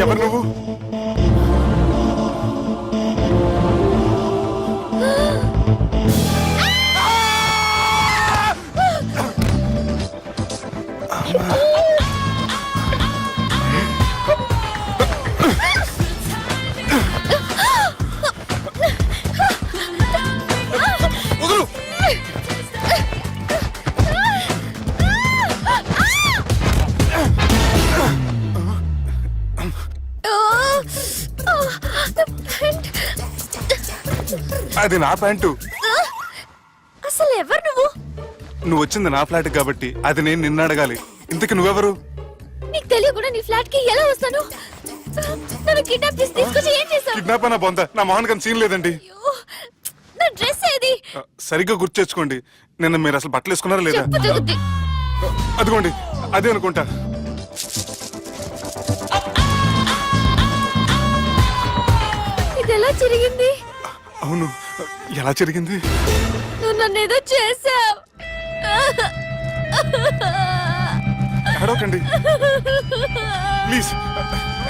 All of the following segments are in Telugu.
ఎవరు నువ్వు? అది నా ప్యాంటు. అసలు ఎవరు నువ్వు? నువ్వు వచ్చింది నా ఫ్లాట్ కాబట్టి అది నేను నిన్ను అడగాలి. ఇంతకు నువ్వెవరు? నీకు తెలియకుండా నీ ఫ్లాట్ కి ఎలా వస్తాను? నన్ను కిడ్నాప్ చేసి తీసుకొచ్చి ఏం చేశావు? కిడ్నాప్ అన్న బొంద, నా మోహన్ కన్ సీన్ లేదండి. నా డ్రెస్ ఏది? సరిగ్గా గుర్తు తెచ్చుకోండి. నిన్న మీరు అసలు బట్టలు వేసుకున్నారా లేదా? అదిగోండి అదే అనుకుంటా. ఇది ఎలా జరిగింది? అవును, ఎలా జరిగింది? నువ్వు నన్ను ఏదో చేసావు. ఏడవకండి ప్లీజ్,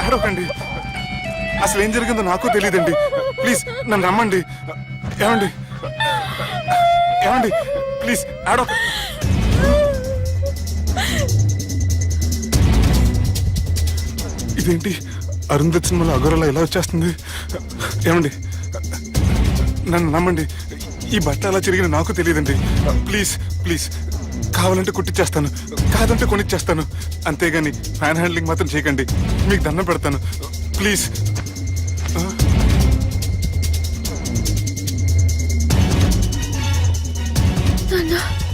ఏడవకండి. అసలు ఏం జరిగిందో నాకు తెలియదండి. ప్లీజ్ నన్ను నమ్మండి. ఏమండి ఏమండి ప్లీజ్ ఏడవ. ఇదేంటి అరుంధతి సినిమాలో అగోరలా ఎలా వచ్చేస్తుంది? ఏమండి నన్ను నమ్మండి. ఈ బట్ట ఎలా చిరిగిన నాకు తెలియదండి. ప్లీజ్ ప్లీజ్, కావాలంటే కుట్టిచ్చేస్తాను, కాదంటే కొనిచ్చేస్తాను. అంతేగాని ఫ్యాన్ హ్యాండ్లింగ్ మాత్రం చేయకండి. మీకు దండం పెడతాను ప్లీజ్.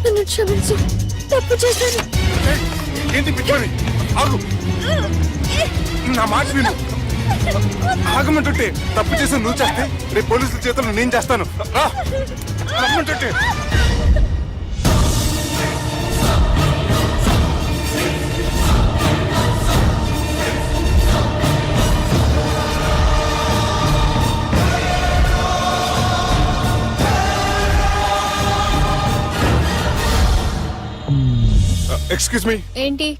నన్ను క్షమించు, తప్పు చేశాను. ఏంటి పిచ్చోని? ఆగు, నా మాట విను. ఆగమంటుంటే తప్పు చేసి నువ్వు చేస్తే రేపు పోలీసుల చేతుల్లో నేను చేస్తాను. రమ్మంటుంటే. Excuse me. ఏంటి?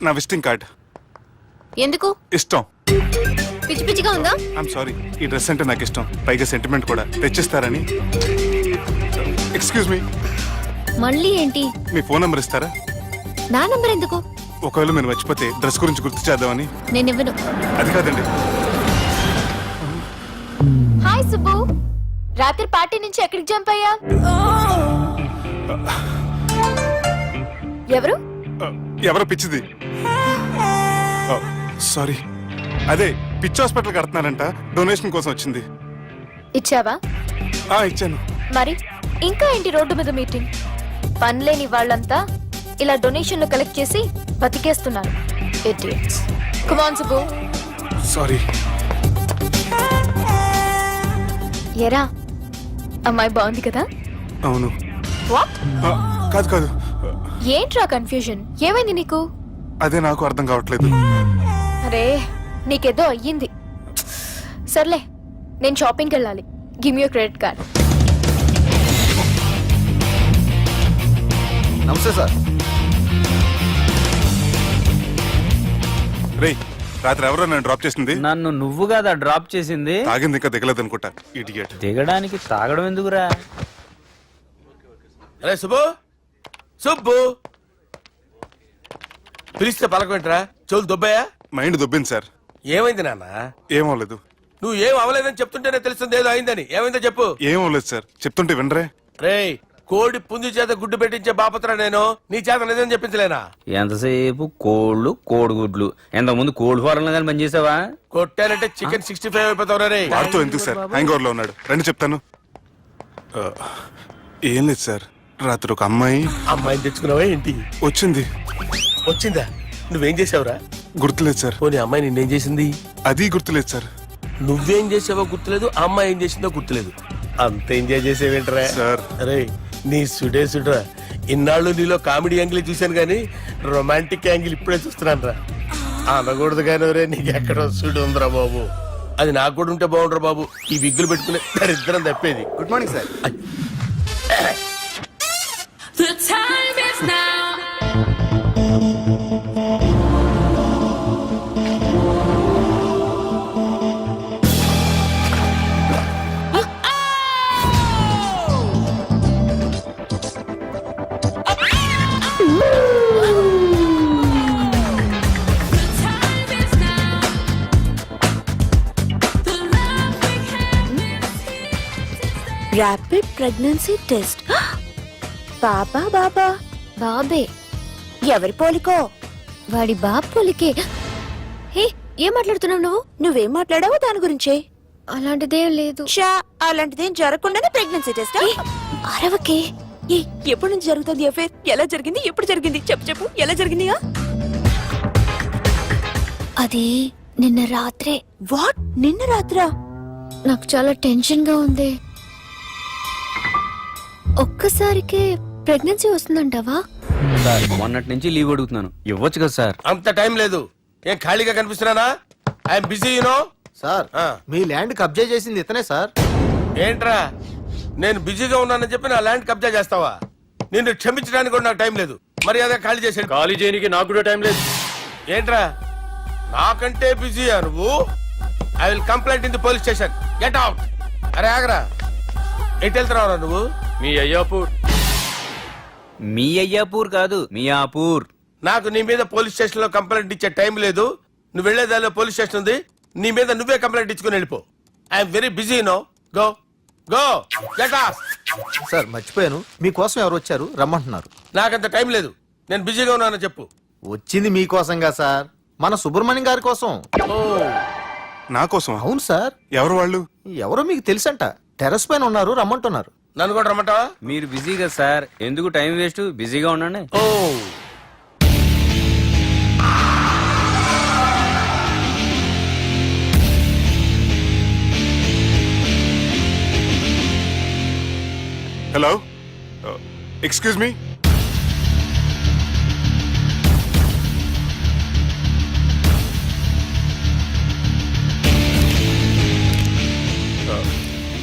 నా విజిటింగ్ కార్డ్. ఎందుకు? ఇష్టం. పిచ్చి పిచ్చిగా ఉందా? ఐఎమ్ సారీ, ఈ డ్రెస్ అంటే నాకు ఇష్టం, పైగా సెంటిమెంట్ కూడా. తెచ్చిస్తారని. Excuse me. మళ్ళీ ఏంటి? మీ ఫోన్ నెంబర్ ఇస్తారా? నా నంబర్ ఎందుకు? ఒకవేళ మీరు మర్చిపోతే డ్రెస్ గురించి గుర్తు చేద్దామని. నేను ఇవ్వను. అది కాదండి. హాయ్ సుబ్బు, రాత్రి పార్టీ నుంచి ఎక్కడికి జంప్ అయ్యా? ఎవరు? ఎవరో పిచ్చిది. సారీ, అదే పిచ్చి హాస్పిటల్ కడుతున్నారంట, డొనేషన్ కోసం వచ్చింది. ఇచ్చావా? ఇచ్చాను. మరి ఇంకా ఏంటి రోడ్డు మీద మీటింగ్? పనిలేని వాళ్ళంతా ఇలా డొనేషన్లు కలెక్ట్ చేసి బతికేస్తున్నారు. Idiots. Come on Subbu. Sorry. ఎరా, అమ్మాయి బాగుంది కదా? అవును. వాట్? కాదు కాదు. ఏంట్రా కన్ఫ్యూజన్? ఏమైంది నీకు? అదే నాకు అర్థం కావట్లేదు. అరే, నీకేదో అయ్యింది. సర్లే, నేను షాపింగ్కి వెళ్ళాలి. Give me your credit card. నమస్తే సార్. రేయ్, రాత్రి ఎవరో నన్ను డ్రాప్ చేసింది? నన్ను నువ్వు కదా డ్రాప్ చేసింది. తాగింది ఇంకా దిగలేదు అనుకుంటా. ఇడియట్. దిగడానికి తాగడం ఎందుకురా? అరే సుబ్బు, సుబ్బు పిలిస్తే పలకమంటరా? చెవులు దొబ్బాయా? Mind దొబ్బింది sir. ఏమైంది నాన్న? ఏమవలేదు. నువ్వు ఏం అవలేదని చెప్తుంటేనే తెలుస్తుంది ఏదో అయిందని. ఏమైందో చెప్పు. ఏమవలేదు సార్, చెప్తుంటే వినరే. రేయ్, కోడి పుంజు చేత గుడ్డు పెట్టించే బాపత్రా నేను. నీ చేత నిజం చెప్పించలేనా? ఎంతసేపు కోళ్ళు కోడిగుడ్లు. ఎంతకుముందు కోడి ఫారంలో కానీ పనిచేసావా? కొట్టానంటే చికెన్ 65 అయిపోతావు రే. వాడుతూ ఎందుకు సార్, హ్యాంగ్ ఓవర్ లో ఉన్నాడు. రండి చెప్తాను. ఏం లేదు సార్, రాత్రి ఒక అమ్మాయిని తెచ్చుకున్నావా ఏంటి? వచ్చింది. వచ్చిందా? నువ్వేం చేసావురా? గుర్తులేదు సార్. పోనీ అమ్మాయి నిన్నేం చేసింది? అది గుర్తులేదు సార్. నువ్వేం చేసావో గుర్తులేదు, అమ్మాయి ఏం చేసిందో గుర్తులేదు. అంత ఎంజాయ్ చేసేవేంట్రా సార్? అరే నీ సుడే సుడ్రా. ఇన్నాళ్ళు నీలో కామెడీ యాంగిల్ చూశాను కానీ రొమాంటిక్ యాంగిల్ ఇప్పుడే చూస్తున్నాను రా. అనకూడదు కానీ రే నీకు ఎక్కడ వస్తుడు ఉందిరా బాబు. అది నాకు కూడా ఉంటే బాగుండ్రా బాబు. ఈ విగ్గులు పెట్టుకునే దరిద్రం తప్పేది. Good morning sir. The time is now. The time is now. The love we have is here to stay. Rapid pregnancy test. బాబా బాబా బాబే ఎవరి పోలికో? వాడి బాబు పోలికే. హే, ఏం మాట్లాడుతున్నావు నువ్వు? నువ్వేం మాట్లాడావో దాని గురించే. అలాంటిదేం లేదు. షా, అలాంటిదేం జరగకుండానే ప్రెగ్నెన్సీ టెస్ట్. అరవకే. ఎప్పటి నుంచి జరుగుతుంది అఫేర్? ఎలా జరిగింది? ఎప్పుడు జరిగింది? చెప్పు చెప్పు, ఎలా జరిగింది? అది నిన్న రాత్రే. వాట్? నిన్న రాత్రా? నాకు చాలా టెన్షన్ గా ఉంది. ఒక్కసారికే ప్రెగ్నెన్సీ వస్తుందంటావా? సార్ మొన్నటి నుంచి లీవ్ అడుగుతున్నాను, ఇవ్వచ్చు కదా సార్? అంత టైం లేదు. ఏం ఖాళీగా కనిపిస్తున్నానా? I'm busy you know. సార్ మీ ల్యాండ్ కబ్జా చేసింది ఇతనే సార్. ఏంట్రా నేను బిజీగా ఉన్నానని చెప్పి నా ల్యాండ్ కబ్జా చేస్తావా? నిన్ను క్షమించడానికి కూడా నాకు టైం లేదు. మర్యాద ఖాళీ చేసాడు. ఖాళీ చేయడానికి నాకు కూడా టైం లేదు. ఏంట్రా నాకంటే బిజీయా నువ్వు? I will complaint in the police station. Get out. అరే ఆగరా, ఎటు వెళ్తున్నావురా నువ్వు? మీ అయ్యాపూర్. మీ అయ్యాపూర్ కాదు, మియాపూర్. నాకు నీ మీద పోలీస్ స్టేషన్ లో కంప్లైంట్ ఇచ్చే టైం లేదు. నువ్వు వెళ్లేదాలో పోలీస్ స్టేషన్ ఉంది. నీ మీద నువ్వే కంప్లైంట్ ఇచ్చుకుని వెళ్ళిపో. I'm very busy no. Go go get out. Sir మర్చిపోయాను, మీకోసం ఎవరు వచ్చారు రమ్మంటున్నారు. నాకంత టైం లేదు. నేను బిజీగా ఉన్నానని చెప్పు. వచ్చింది మీకోసంగా సార్, మన సుబ్రహ్మణ్యం గారి కోసం. ఓ నా కోసం? అవును సార్. ఎవరు వాళ్ళు? ఎవరో మీకు తెలుసంట. టెర్రస్ పైన ఉన్నారు, రమ్మంటున్నారు. నన్ను కూడా రమ్మంటావా? మీరు బిజీ కదా సార్, ఎందుకు టైం వేస్ట్? బిజీగా ఉండండి. ఓ హలో, ఎక్స్క్యూజ్ మీ.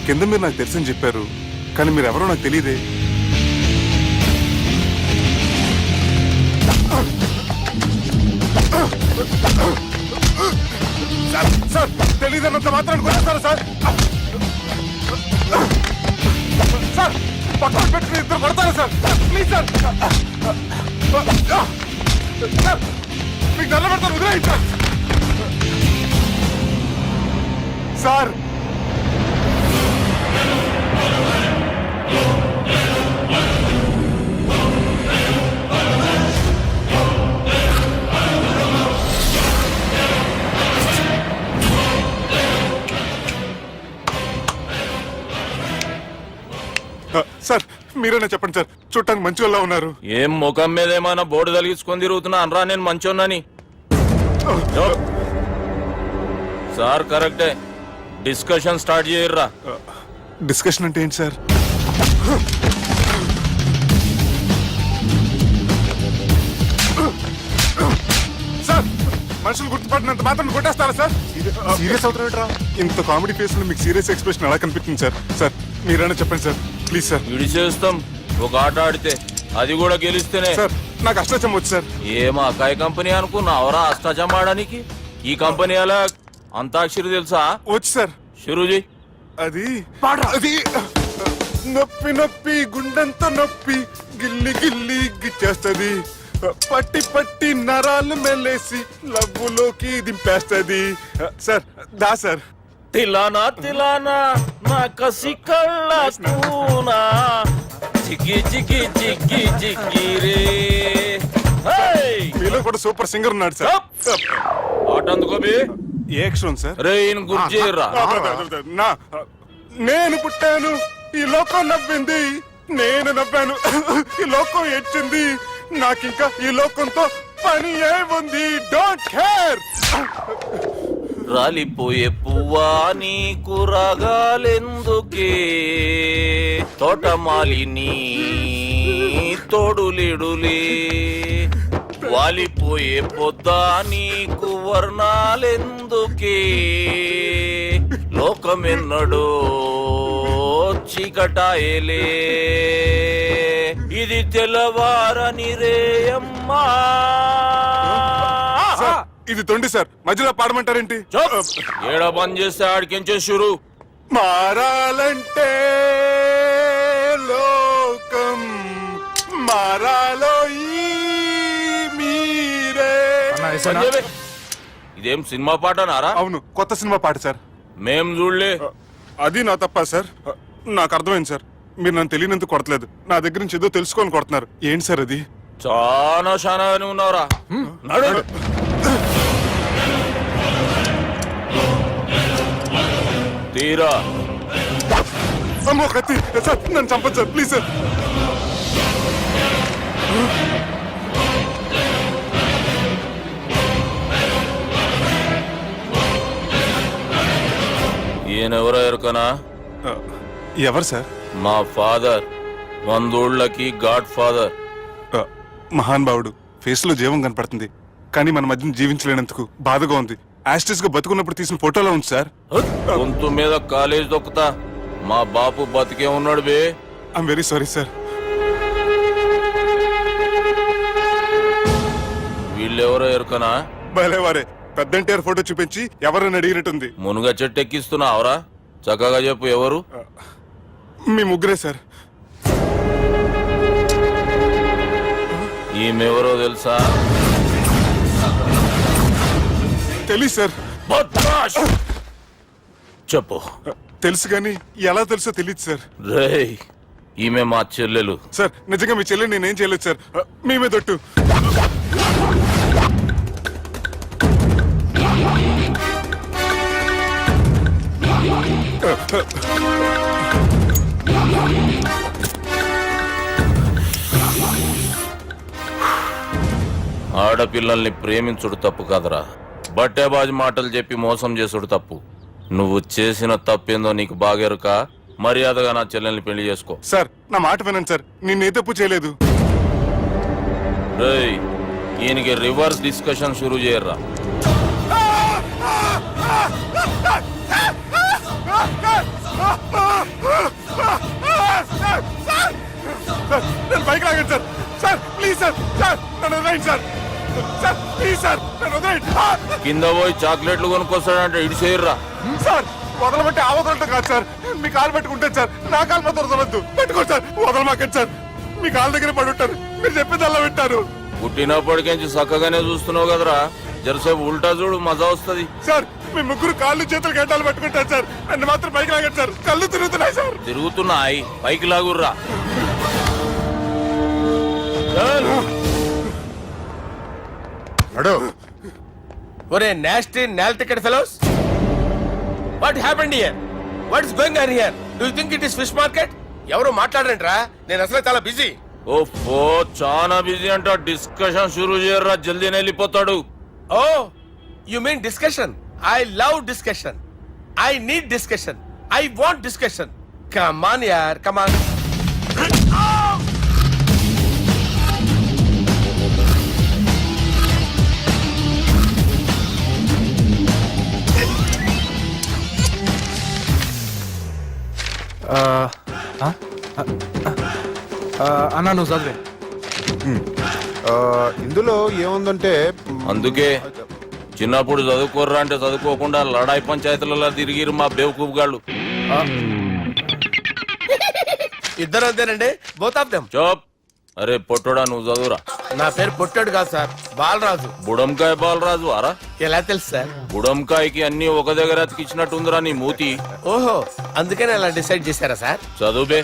కింద మీరు నాకు తెలుసని చెప్పారు, కానీ మీరు ఎవరో నాకు తెలియదే. సార్ తెలియదన్నంత మాత్రాన్ని కొట్టేస్తారా సార్? సార్ పక్కన పెట్టుకుని ఇద్దరు కొడతారా సార్? Please sir. సార్ మీకు నల్ల పెడతారు, వదిలేయండి సార్. సార్ సార్ మీరేనా చెప్పండి సార్, చూడటానికి మంచి వాళ్ళ ఉన్నారు. ఏం ముఖం మీద ఏమైనా బోర్డు తలిగించుకొని తిరుగుతున్నా అనరా నేను మంచోన్నాని? సార్ కరెక్టే, డిస్కషన్ స్టార్ట్ చేయర్రా. డిస్కషన్ అంటే ఏంటి సార్? సార్ మనుషులు గుర్తుపడినంత మాత్రం కొట్టేస్తారా సార్? సీరియస్ అవుతారా? ఇంత కామెడీ ఫేస్ లో మీకు సీరియస్ ఎక్స్ప్రెషన్ ఎలా కనిపిస్తుంది సార్? సార్ మీరైనా చెప్పండి సార్, ప్లీజ్ సార్. విడిచేస్తాం ఒక ఆట ఆడితే, అది కూడా గెలిస్తేనే. సార్ నాకు అష్టాచం వచ్చు సార్. ఏం అకాయ కంపెనీ అనుకున్నావరా అష్టాచం ఆడడానికి? ఈ కంపెనీ అలా అంతాక్షరి తెలుసా? వచ్చు సార్. షురూజీ. అది అది నొప్పి నొప్పి గుండెంత నొప్పి గిల్లి గిల్లి గిచ్చేస్తది, పట్టి పట్టి నరాలు మెల్లేసి లవ్వులోకి దింపేస్తది. సార్ దా సార్. తిలానా తిలానా నా కసి కళ్ళ కూనా జిగి జిగి జిగి జిగి రే. మీలో కూడా సూపర్ సింగర్ ఉన్నాడు సార్. ఆట అందుకోబి ఏ అక్షరం సార్? రే ఈయన గుర్తు చేయర్రా. నా నేను పుట్టాను, ఈ లోకం నవ్వింది, నేను నవ్వాను, ఈ లోకం ఏడ్చింది, నాకింకా ఈ లోకంతో పని ఏముంది? Don't care. రాలిపోయే పువ్వా నీకు రాగాలెందుకు? ఎందుకే తోటమాలిని తోడులిడులే వాలిపోయే పొద్దా నీకు వర్ణాలెందుకే లోకమెన్నడో చీకటాయలే ఇది తెల్లవారని రేయమ్మా సార్, ఇది తొండి సార్, మధ్యలో పాడమంటారేంటి? ఏడా బంద్ చేస్తే ఆడికించే షురు మారాలంటే లోకం మారాలో ఈ మీరే. సంజయ్, ఇదేం సినిమా పాట నారా? అవును, కొత్త సినిమా పాట సార్. మేం చూడలే. అది నా తప్ప సార్. నాకు అర్థమైంది సార్, మీరు నన్ను తెలియనందుకు కొడతలేదు, నా దగ్గర నుంచి ఏదో తెలుసుకొని కొడుతున్నారు. ఏంటి సార్ అది? చాలా శానాగానే ఉన్నావురా. నడు. తీరా అమ్మో కత్తి సార్, నన్ను చంపదు సార్, ప్లీజ్ సార్. ఈయనెవరో ఎరుకనా? ఎవరు సార్? మా ఫాదర్, 100 గాడ్ ఫాదర్. మహాన్ భావుడు, ఫేస్ లో జీవం కనపడుతుంది, కానీ మన మధ్యన జీవించలేనందుకు బాధగా ఉంది. యాస్టిస్ గా బతుకున్నప్పుడు తీసిన ఫోటోలో ఉంది సార్. గొంతు మీద కాలేజ్ దొక్కుతా. మా బాపు బతికే ఉన్నాడు బే. I'm very sorry sir. వీళ్ళెవరో ఎరుకనా? భలేవారే, పెద్ద ఎన్టీఆర్ ఫోటో చూపించి ఎవరని అడిగినట్టుంది. మునుగ చెట్టు ఎక్కిస్తున్నావురా? చక్కగా చెప్పు ఎవరు? మీ ముగ్గురే సార్. ఈమెవరో తెలుసా? తెలుసు సార్. బద్మాష్! చెప్పు. తెలుసు కానీ ఎలా తెలుసో తెలియదు సార్. రేయ్, ఈమె మా చెల్లెలు. సార్ నిజంగా మీ చెల్లి నేనేం చేయలేదు సార్. మీ మీద ఒట్టు. ఆడపిల్లల్ని ప్రేమించుడు తప్పు కాదురా, బట్టేబాజు మాటలు చెప్పి మోసం చేసుడు తప్పు. నువ్వు చేసిన తప్పేందో నీకు బాగెరుక. మర్యాదగా నా చెల్లెల్ని పెళ్లి చేసుకో. సార్ నా మాట వినండి సార్, నేనే తప్పు చేయలేదు. రేయ్, ఈయనకి రివర్స్ డిస్కషన్ షురూ చేయర్రా. సార్, నన్ను బైక్ లాగండి sir. Sir please sir, sir నన్ను వదిలేయండి సార్. సార్ ప్లీజ్ సార్, నన్ను వదిలేయండి. కింద పోయి చాక్లెట్లు కొనుక్కొస్తాడంటే ఇటు చేయర్రా. సార్ వదలమంటే ఆ వదలటం కాదు సార్, మీ కాలు పెట్టుకుంటాను సార్. నా కాలు మాత్రం వదలొద్దు, పెట్టుకోండి సార్. వదలమాకండి సార్, మీ కాలు దగ్గర పడి ఉంటారు, మీరు చెప్పేది అలా వింటారు. పుట్టినప్పటికేంచి చక్కగానే చూస్తున్నావు కదరా, జరసేపు ఉల్టా చూడు, మజా వస్తుంది. సార్ మీ ముగ్గురు కాళ్ళు చేతులు గంటలు పెట్టుకుంటారు సార్, నన్ను మాత్రం బైక్ లాగండి సార్. కళ్ళు తిరుగుతున్నాయి సార్. తిరుగుతున్నాయి, పైకి లాగుర్రా. ఒరే నాస్టీ నాల్ టికెట్ fellows, what happened here? What is going on here? Do you think it is fish market? ఎవరు మాట్లాడరంట్రా, నేను అసలే చాలా బిజీ. ఓ చాలా బిజీ అంట. డిస్కషన్ షురూ చేయర్రా, జల్దీనే వెళ్ళిపోతాడు. Oh you mean discussion? I love discussion. I need discussion. I want discussion. Come on యార్, కమ్ ఆన్. అన్నా నువ్వు చదివే. ఇందులో ఏముందంటే అందుకే చిన్నప్పుడు చదువుకోర్రా అంటే చదువుకోకుండా లడాయి పంచాయతీలలో తిరిగిరు మా బేవకూఫ్ గాళ్ళు. ఇద్దరు అంతేనండి, బోత్ ఆఫ్ దెమ్. చోప్. అరే పొట్టోడా, నువ్వు చదువురా. నా పేరు పొట్టాడు కాదు సార్, బాలరాజు. బుడంకాయ బాలరాజు అరా? ఎలా తెలుసు సార్? బుడంకాయకి అన్ని ఒక దగ్గర అతికిచ్చినట్టుందిరా నీ మూతి. ఓహో, అందుకని అలా డిసైడ్ చేశారా సార్? చదువుబే.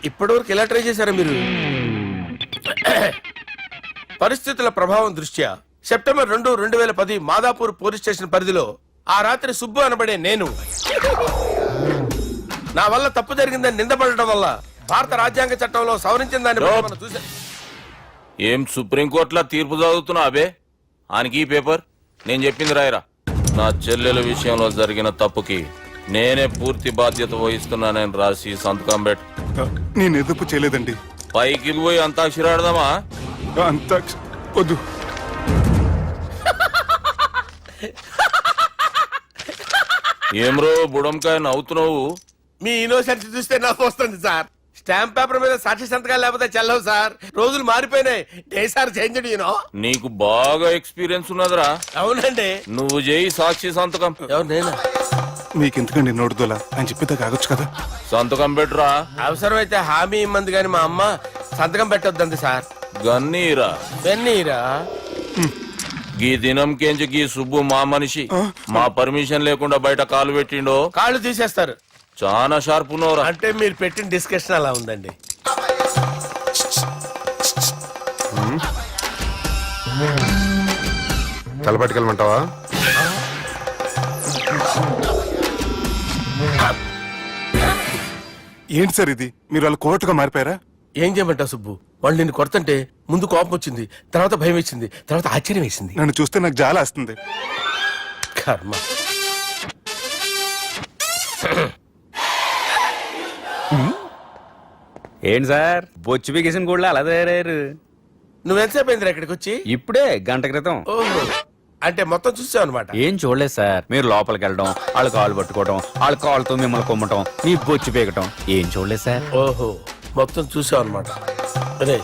ఇప్పటివరకు ఎలా ట్రై చేశారా మీరు? పరిస్థితుల ప్రభావం దృష్ట్యా సెప్టెంబర్ 2, 2010 మాదాపూర్ పోలీస్ స్టేషన్ పరిధిలో ఆ రాత్రి సుబ్బు అనబడే నేను నా వల్ల తప్పు జరిగిందని నిందపడటం వల్ల భారత రాజ్యాంగ చట్టంలో సవరించిన దాన్ని బట్టి మనం చూసా. ఏం సుప్రీంకోర్టులో తీర్పు చదువుతున్నా అబే? ఆనికి ఈ పేపర్ నేను చెప్పింది రాయరా. నా చెల్లెల విషయంలో జరిగిన తప్పుకి నేనే పూర్తి బాధ్యత వహిస్తున్నానని రాసి సంతకం పెట్టు. నేను ఎదుపు చేయలేదండి. పైకి పోయి అంతాక్షరి ఆడదామా? అంత వద్దు. ఏమ్రో బుడంకాయ నవ్వుతున్నావు? మీ ఇన్నోసెన్స్ చూస్తే నాకు వస్తుంది సార్. స్టాంప్ పేపర్ మీద సాక్షి సంతకాలు లేకపోతే చెల్లవు సార్. రోజులు మారిపోయినాయి. Day sir change you know. నీకు బాగా ఎక్స్పీరియన్స్ ఉన్నదిరా. అవునండి. నువ్వు చేయి సాక్షి సంతకం. ఎవరు నేనా? మీకు ఎందుకండి నోడుదోలా అని చెప్పితే కాగొచ్చు కదా. సంతకం పెట్టురా. అవసరమైతే హామీ ఇమ్మంది కానీ మా అమ్మ సంతకం పెట్టొద్దండి సార్. గన్నీరా వెన్నీరా. గీ దినంకేంచి గీ సుబ్బు మా మనిషి. మా పర్మిషన్ లేకుండా బయట కాలు పెట్టిండో కాళ్ళు తీసేస్తారు. చాలా షార్ప్ ఉన్నవరా. అంటే మీరు పెట్టిన డిస్కషన్ అలా ఉందండి. తలపట్టుకెళ్ళమంటావా? ఏంటి సార్ ఇది? మీరు వాళ్ళు కోర్టుగా మారిపోయారా? ఏం చేయమంటావు సుబ్బు? వాళ్ళు నిన్ను కొడుతుంటే ముందు కోపం వచ్చింది, తర్వాత భయం వేసింది, తర్వాత ఆశ్చర్యం వేసింది. నన్ను చూస్తే నాకు జాల వస్తుంది. కర్మ. ఏంటి సార్ బొచ్చు బిగేసిన కూడా అలా తయారయ్యారు? నువ్వెంతసేపు అయిందిరా ఇక్కడికి వచ్చి? ఇప్పుడే గంట క్రితం. ఓహో, అంటే మొత్తం చూసావు అనమాట. ఏం చూడలేదు సార్. మీరు లోపలికి వెళ్ళడం, వాళ్ళ కాళ్ళు పట్టుకోవడం, వాళ్ళ కాళ్ళతో మిమ్మల్ని కొమ్మటం, మీ బొచ్చు పీకటం ఏం చూడలేదు సార్. ఓహో, మొత్తం చూసావు అనమాట. అరే,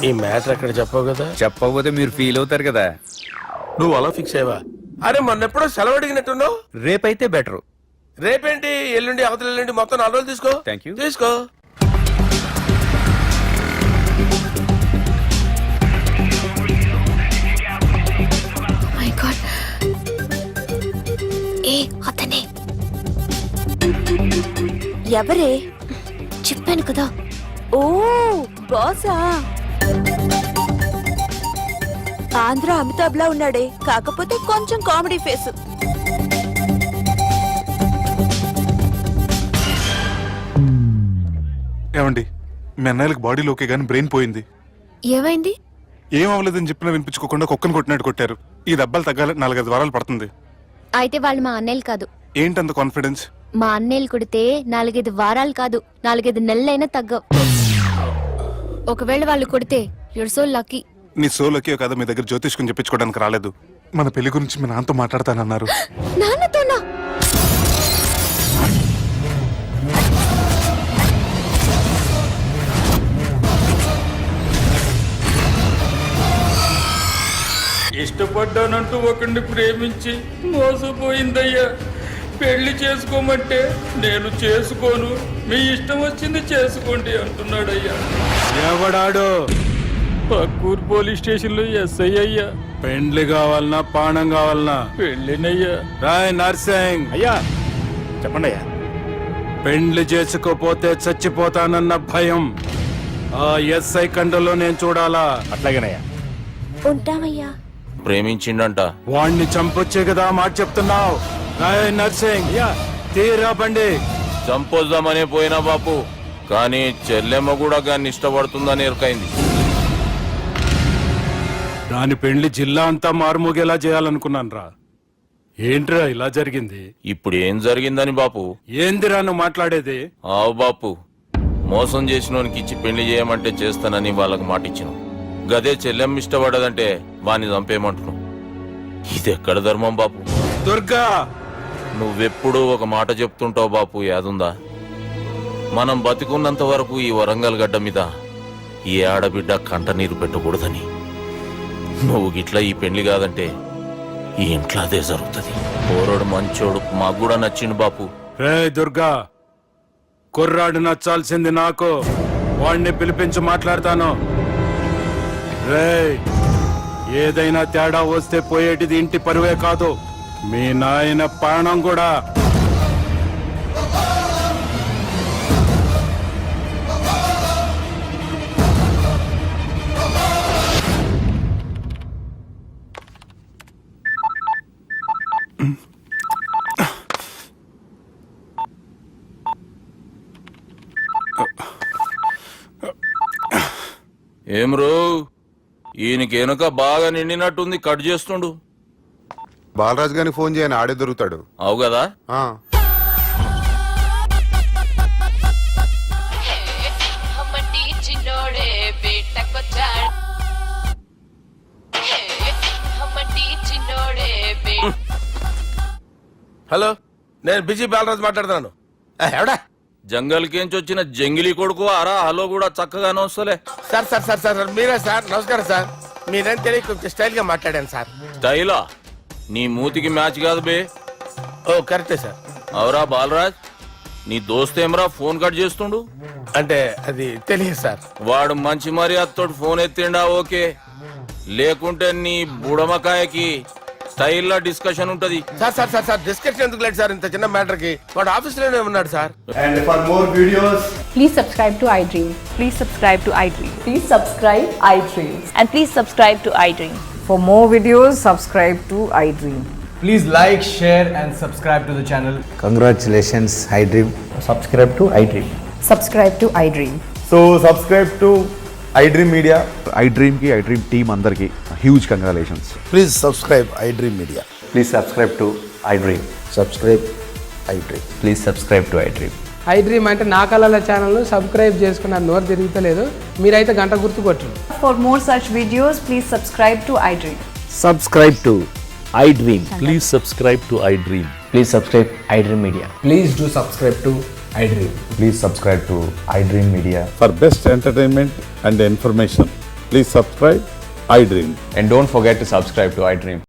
ఈ మ్యాటర్ అక్కడ చెప్పావు కదా. చెప్పకపోతే మీరు ఫీల్ అవుతారు కదా. నువ్వు అలా ఫిక్స్ అయ్యవా? అరే మొన్నెప్పుడో సెలవు అడిగినట్టున్నావు. రేపైతే బెటర్. రేపేంటి, ఎల్లుండి, అవతల ఎల్లుండి, మొత్తం 4 రోజులు తీసుకో. Thank you. తీసుకో. మై గాడ్, ఏ అతనే ఎవరే? చెప్పాను కదా. ఓ బాసా. ఆంధ్ర అమితాబ్ లా ఉన్నాడే, కాకపోతే కొంచెం కామెడీ ఫేస్. ఏమండి, మీ అన్నయ్యలకు బాడీలోకే గానీ బ్రెయిన్ పోయింది. ఏమైంది? ఏం అవ్వలేదని చెప్పినా వినిపించుకోకుండా కుక్కను కొట్టినట్టు కొట్టారు. ఈ దెబ్బలు తగ్గాలి 4-5 వారాలు పడుతుంది. అయితే వాళ్ళు మా అన్నయ్యలు కాదు. ఏంటంత కాన్ఫిడెన్స్? మా అన్నయ్యలు కొడితే 4-5 వారాలు కాదు, 4-5 నెలలైనా తగ్గవు. ఒకవేళ వాళ్ళు కొడితే యూర్ సో లక్కీ. నీ సోలోకి కదా మీ దగ్గర జ్యోతిష్కం చెప్పించుకోవడానికి రాలేదు. మన పెళ్లి గురించి మీ నాన్నతో మాట్లాడతానన్నారు. నాన్నతోనా? ఇష్టపడ్డానంటూ ఒకరిని ప్రేమించి మోసపోయిందయ్యా. పెళ్లి చేసుకోమంటే నేను చేసుకోను, మీ ఇష్టం వచ్చింది చేసుకోండి అంటున్నాడయ్యా. ఎవడాడు? పక్కూరు పోలీస్ స్టేషన్ లో ఎస్ఐ అయ్యా. పెండ్లి కావాలనా పానం కావాలనా? పెళ్ళినయ్యా. రాయ్ నర్సింగ్, అయ్యా చెప్పండి అయ్యా. పెండ్లి చేసుకోపోతే చచ్చిపోతానన్న భయం ఆ ఎస్ఐ కండలో నేను చూడాలా? అట్లాగేనయ్యా. ఉంటామయ్యా. ప్రేమించిండంట. వాణ్ణి చంపొచ్చే కదా మాట చెప్తున్నావు? రాయ్ నర్సింగ్, తీరా బండి. చంపొద్దామనే పోయినా బాపు, కానీ చెల్లెమ్మ కూడా గాన్ని ఇష్టపడుతుందని ఎరకైంది. దాని పెండ్లి జిల్లా అంతా మారుమోగేలా చేయాలనుకున్నాను రా. ఏంట్రా ఇలా జరిగింది? ఇప్పుడు ఏం జరిగిందని బాపు? ఏందిరా నువ్వు మాట్లాడేది? ఆవు బాపు, మోసం చేసినోనికి ఇచ్చి పెళ్లి చేయమంటే చేస్తానని వాళ్ళకి మాటిచ్చినావు. గదే చెల్లెమ్మ ఇష్టపడదంటే వాణ్ణి చంపేయమంటున్నావు. ఇది ఎక్కడ ధర్మం బాపు? దుర్గా, నువ్వెప్పుడూ ఒక మాట చెప్తుంటావు బాపు, యాదుందా? మనం బతికున్నంత వరకు ఈ వరంగల్ గడ్డ మీద ఈ ఆడబిడ్డ కంట నీరు పెట్టకూడదని. నువ్వు గిట్లా ఈ పెళ్లి కాదంటే ఈ ఇంట్లో అదే జరుగుతుంది. పోరోడు మంచోడు, మాకు కూడా నచ్చిండు బాపు. రే దుర్గా, కుర్రాడు నచ్చాల్సింది నాకు. వాణ్ణి పిలిపించి మాట్లాడతాను. రే, ఏదైనా తేడా వస్తే పోయేటిది ఇంటి పరువే కాదు, మీ నాయన ప్రాణం కూడా. ఏం రో, ఈయనకి వెనుక బాగా నిండినట్టుంది, కట్ చేస్తుండు. బాలరాజు గారికి ఫోన్ చేయని ఆడే దొరుకుతాడు. అవు కదా. ఆ. హలో, నేను బిజీ బాలరాజు మాట్లాడుతున్నాను. ఎవడా? జంగల్కేంచి వచ్చిన జంగిలీ కొడుకు అరా హలో కూడా చక్కగానే వస్తలే. సార్ సార్ సార్ సార్ మీరే సార్, నమస్కారం సార్. మీరేం తెలియక కొంచెం స్టైల్ గా మాట్లాడాను సార్. స్టైలా నీ మూతికి మ్యాచ్ కాదు బే. ఓ కరెక్టే సార్. అవరా బాలరాజ్, నీ దోస్త్ ఏమరా ఫోన్ కట్ చేస్తుండు? అంటే అది తెలియదు సార్. వాడు మంచి మర్యాదతో ఫోన్ ఎత్తిండా ఓకే, లేకుంటే నీ బుడమకాయకి స్టైల్లో డిస్కషన్ ఉంటది. Sir sir sir sir discussion ఎందుకు లేదు సార్, ఇంత చిన్న మ్యాటర్ కి. వాడు ఆఫీస్ లోనే ఉన్నాడు sir. And for more videos please subscribe to iDream. Please subscribe to iDream. Please subscribe iDream. And please subscribe to iDream. For more videos, subscribe to iDream. Please like, share and subscribe to the channel. Congratulations iDream. Subscribe to iDream. Subscribe to iDream. So subscribe to iDream media. iDream కి iDream టీమ్ అందరికి huge congratulations. Please subscribe iDream media. Please subscribe to iDream. Subscribe iDream. Please subscribe to iDream. iDream అంటే నా కళల ఛానల్ సబ్స్క్రైబ్ చేసుకున్న నోరు తిరుగుతలేదు. మీరైతే గంట గుర్తు కొట్టండి. For more such videos, please subscribe to iDream. Subscribe to iDream. Please subscribe to iDream. Please subscribe iDream Media. Please do subscribe to iDream. Please subscribe to iDream Media. For best entertainment and information, please subscribe iDream. And don't forget to subscribe to iDream.